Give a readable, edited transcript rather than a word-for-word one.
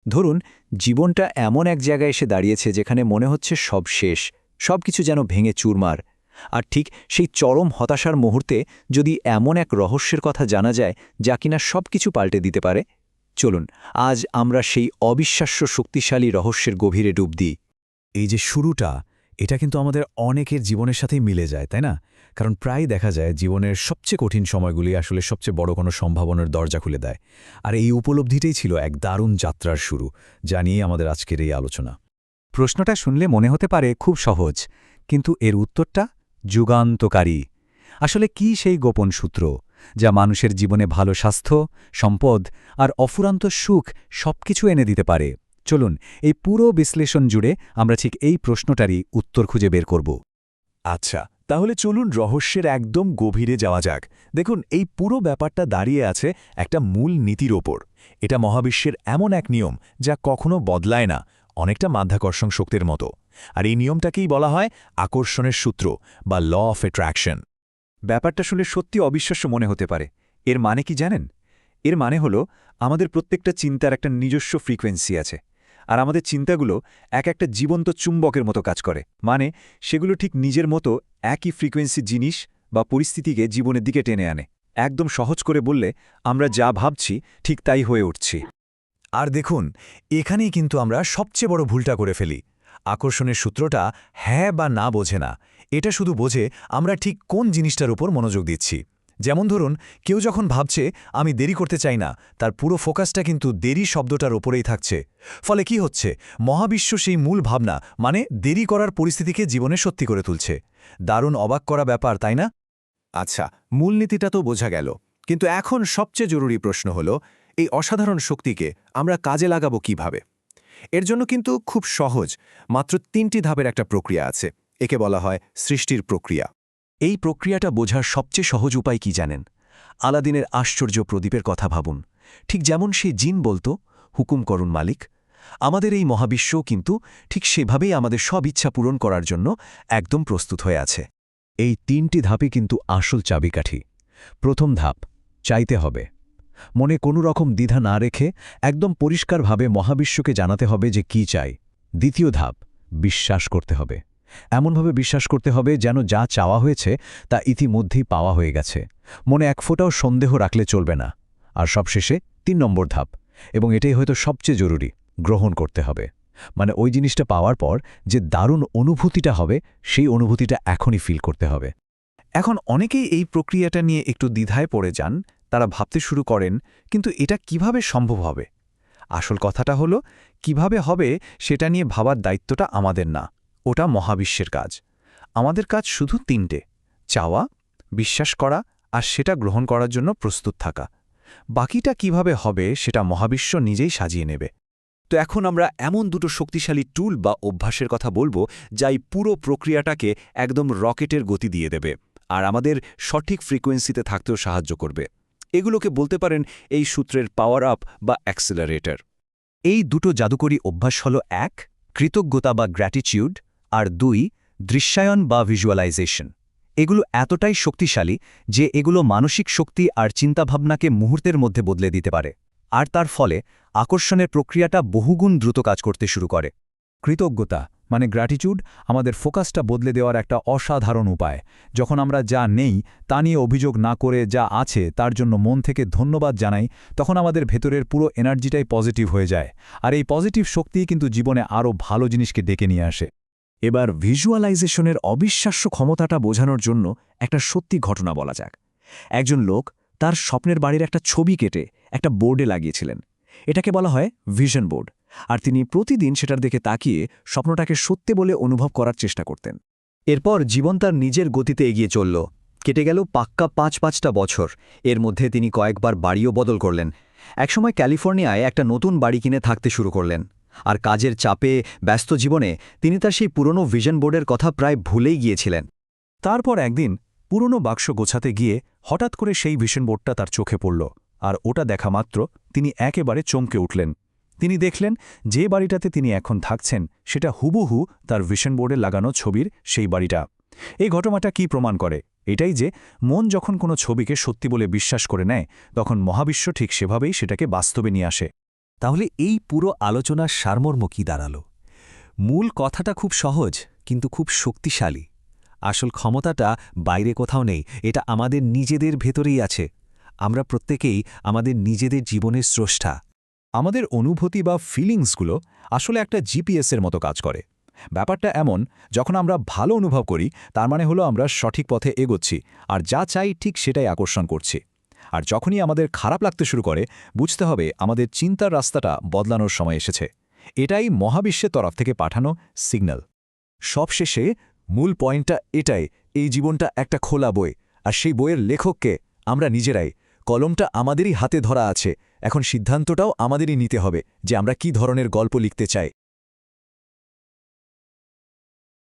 ধরুন, জীবনটা এমন এক জায়গায় এসে দাঁড়িয়েছে যেখানে মনে হচ্ছে সব শেষ, সবকিছু যেন ভেঙে চুরমার। আর ঠিক সেই চরম হতাশার মুহূর্তে যদি এমন এক রহস্যের কথা জানা যায় যা কিনা সবকিছু পাল্টে দিতে পারে, চলুন আজ আমরা সেই অবিশ্বাস্য শক্তিশালী রহস্যের গভীরে ডুব দিই। এই যে শুরুটা, এটা কিন্তু আমাদের অনেকের জীবনের সাথেই মিলে যায়, তাই না? কারণ প্রায় দেখা যায় জীবনের সবচেয়ে কঠিন সময়গুলি আসলে সবচেয়ে বড় কোনো সম্ভাবনার দরজা খুলে দেয়। আর এই উপলব্ধিটাই ছিল এক দারুণ যাত্রার শুরু, যা নিয়ে আমাদের আজকের এই আলোচনা। প্রশ্নটা শুনলে মনে হতে পারে খুব সহজ, কিন্তু এর উত্তরটা যুগান্তকারী। আসলে কি সেই গোপন সূত্র যা মানুষের জীবনে ভালো স্বাস্থ্য, সম্পদ আর অফুরান্ত সুখ সবকিছু এনে দিতে পারে? চলুন এই পুরো বিশ্লেষণ জুড়ে আমরা ঠিক এই প্রশ্নটারই উত্তর খুঁজে বের করব। আচ্ছা, তাহলে চলুন রহস্যের একদম গভীরে যাওয়া যাক। দেখুন, এই পুরো ব্যাপারটা দাঁড়িয়ে আছে একটা মূল নীতির ওপর। এটা মহাবিশ্বের এমন এক নিয়ম যা কখনো বদলায় না, অনেকটা মাধ্যাকর্ষণ শক্তির মতো। আর এই নিয়মটাকেই বলা হয় আকর্ষণের সূত্র বা ল অফ অ্যাট্রাকশন। ব্যাপারটা শুনে সত্যি অবিশ্বাস্য মনে হতে পারে। এর মানে কি জানেন? এর মানে হলো আমাদের প্রত্যেকটা চিন্তার একটা নিজস্ব ফ্রিকোয়েন্সি আছে, আর আমাদের চিন্তাগুলো এক একটা জীবন্ত চুম্বকের মতো কাজ করে। মানে সেগুলো ঠিক নিজের মতো একই ফ্রিকোয়েন্সি জিনিস বা পরিস্থিতিকে জীবনের দিকে টেনে আনে। একদম সহজ করে বললে, আমরা যা ভাবছি ঠিক তাই হয়ে উঠছি। আর দেখুন, এখানেই কিন্তু আমরা সবচেয়ে বড় ভুলটা করে ফেলি। আকর্ষণের সূত্রটা হ্যাঁ বা না বোঝে না, এটা শুধু বোঝে আমরা ঠিক কোন জিনিসটার উপর মনোযোগ দিচ্ছি। যেমন ধরুন, কেউ যখন ভাবছে আমি দেরি করতে চাই না, তার পুরো ফোকাসটা কিন্তু দেরি শব্দটার ওপরেই থাকছে। ফলে কি হচ্ছে, মহাবিশ্ব সেই মূল ভাবনা মানে দেরি করার পরিস্থিতিকে জীবনে সত্যি করে তুলছে। দারুণ অবাক করা ব্যাপার, তাই না? আচ্ছা, মূলনীতিটা তো বোঝা গেল, কিন্তু এখন সবচেয়ে জরুরি প্রশ্ন হলো, এই অসাধারণ শক্তিকে আমরা কাজে লাগাবো কিভাবে? এর জন্য কিন্তু খুব সহজ, মাত্র ৩টি ধাপের একটা প্রক্রিয়া আছে। একে বলা হয় সৃষ্টির প্রক্রিয়া। এই প্রক্রিয়াটা বোঝার সবচেয়ে সহজ উপায় কি জানেন? আলাদিনের আশ্চর্য প্রদীপের কথা ভাবুন। ঠিক যেমন সেই জিন বলতো, হুকুম করুন মালিক, আমাদের এই মহাবিশ্বও কিন্তু ঠিক সেভাবেই আমাদের সব ইচ্ছা পূরণ করার জন্য একদম প্রস্তুত হয়ে আছে। এই ৩টি ধাপে কিন্তু আসল চাবিকাঠি। প্রথম ধাপ, চাইতে হবে। মনে কোনো রকম দ্বিধা না রেখে একদম পরিষ্কারভাবে মহাবিশ্বকে জানাতে হবে যে কি চাই। দ্বিতীয় ধাপ, বিশ্বাস করতে হবে। এমনভাবে বিশ্বাস করতে হবে যেন যা চাওয়া হয়েছে তা ইতিমধ্যেই পাওয়া হয়ে গেছে। মনে এক ফোঁটাও সন্দেহ রাখলে চলবে না। আর সবশেষে ৩ নম্বর ধাপ, এবং এটাই হয়তো সবচেয়ে জরুরি, গ্রহণ করতে হবে। মানে ওই জিনিসটা পাওয়ার পর যে দারুণ অনুভূতিটা হবে, সেই অনুভূতিটা এখনই ফিল করতে হবে। এখন অনেকেই এই প্রক্রিয়াটা নিয়ে একটু দ্বিধায় পড়ে যান। তারা ভাবতে শুরু করেন, কিন্তু এটা কিভাবে সম্ভব হবে? আসল কথাটা হলো, কিভাবে হবে সেটা নিয়ে ভাবার দায়িত্বটা আমাদের না, ওটা মহাবিশ্বের কাজ। আমাদের কাজ শুধু ৩টে: চাওয়া, বিশ্বাস করা আর সেটা গ্রহণ করার জন্য প্রস্তুত থাকা। বাকিটা কিভাবে হবে সেটা মহাবিশ্ব নিজেই সাজিয়ে নেবে। তো এখন আমরা এমন দুটো শক্তিশালী টুল বা অভ্যাসের কথা বলবো যা এই পুরো প্রক্রিয়াটাকে একদম রকেটের গতি দিয়ে দেবে আর আমাদের সঠিক ফ্রিকোয়েন্সিতে থাকতেও সাহায্য করবে। এগুলোকে বলতে পারেন এই সূত্রের পাওয়ার আপ বা অ্যাক্সেলারেটর। এই দুটো জাদুকরী অভ্যাস হল ১, কৃতজ্ঞতা বা গ্র্যাটিটিউড, আর ২, দৃশ্যায়ন বা ভিজুয়ালাইজেশন। এগুলো এতটাই শক্তিশালী যে এগুলো মানসিক শক্তি আর চিন্তাভাবনাকে মুহূর্তের মধ্যে বদলে দিতে পারে, আর তার ফলে আকর্ষণের প্রক্রিয়াটা বহুগুণ দ্রুত কাজ করতে শুরু করে। কৃতজ্ঞতা মানে গ্র্যাটিটিউড আমাদের ফোকাসটা বদলে দেওয়ার একটা অসাধারণ উপায়। যখন আমরা যা নেই তা নিয়ে অভিযোগ না করে যা আছে তার জন্য মন থেকে ধন্যবাদ জানাই, তখন আমাদের ভেতরের পুরো এনার্জিটাই পজিটিভ হয়ে যায়। আর এই পজিটিভ শক্তিই কিন্তু জীবনে আরও ভালো জিনিসকে ডেকে নিয়ে আসে। এবার ভিজুয়ালাইজেশনের অবিশ্বাস্য ক্ষমতাটা বোঝানোর জন্য একটা সত্যি ঘটনা বলা যাক। একজন লোক তার স্বপ্নের বাড়ির একটা ছবি কেটে একটা বোর্ডে লাগিয়েছিলেন। এটাকে বলা হয় ভিশন বোর্ড। আর তিনি প্রতিদিন সেটার দিকে তাকিয়ে স্বপ্নটাকে সত্যি বলে অনুভব করার চেষ্টা করতেন। এরপর জীবন তার নিজের গতিতে এগিয়ে চলল। কেটে গেল পাক্কা ৫-৫টা বছর। এর মধ্যে তিনি কয়েকবার বাড়িও বদল করলেন। একসময় ক্যালিফোর্নিয়ায় একটা নতুন বাড়ি কিনে থাকতে শুরু করলেন। আর কাজের চাপে ব্যস্ত জীবনে তিনি তার সেই পুরনো ভিশন বোর্ডের কথা প্রায় ভুলেই গিয়েছিলেন। তারপর একদিন পুরনো বাক্স গোছাতে গিয়ে হঠাৎ করে সেই ভিশন বোর্ডটা তার চোখে পড়ল। আর ওটা দেখা মাত্র তিনি একেবারে চমকে উঠলেন। তিনি দেখলেন যে বাড়িটাতে তিনি এখন থাকছেন সেটা হুবহু তার ভিশন বোর্ডে লাগানো ছবির সেই বাড়িটা। এই ঘটনাটা কি প্রমাণ করে? এটাই যে মন যখন কোনো ছবিকে সত্যি বলে বিশ্বাস করে নেয়, তখন মহাবিশ্ব ঠিক সেভাবেই সেটাকে বাস্তবে নিয়ে আসে। তাহলে এই পুরো আলোচনার সারমর্ম কি দাঁড়ালো? মূল কথাটা খুব সহজ কিন্তু খুব শক্তিশালী। আসল ক্ষমতাটা বাইরে কোথাও নেই, এটা আমাদের নিজেদের ভেতরেই আছে। আমরা প্রত্যেকেই আমাদের নিজেদের জীবনের স্রষ্টা। আমাদের অনুভূতি বা ফিলিংসগুলো আসলে একটা জিপিএসের মতো কাজ করে। ব্যাপারটা এমন, যখন আমরা ভালো অনুভব করি তার মানে হলো আমরা সঠিক পথে এগোচ্ছি, আর যা চাই ঠিক সেটাই আকর্ষণ করছি। আর যখনই আমাদের খারাপ লাগতে শুরু করে, বুঝতে হবে আমাদের চিন্তার রাস্তাটা বদলানোর সময় এসেছে। এটাই মহাবিশ্বের তরফ থেকে পাঠানো সিগন্যাল। সবশেষে মূল পয়েন্টটা এটাই, এই জীবনটা একটা খোলা বই, আর সেই বইয়ের লেখককে আমরা নিজেরাই। কলমটা আমাদেরই হাতে ধরা আছে, এখন সিদ্ধান্তটাও আমাদেরই নিতে হবে যে আমরা কী ধরনের গল্প লিখতে চাই।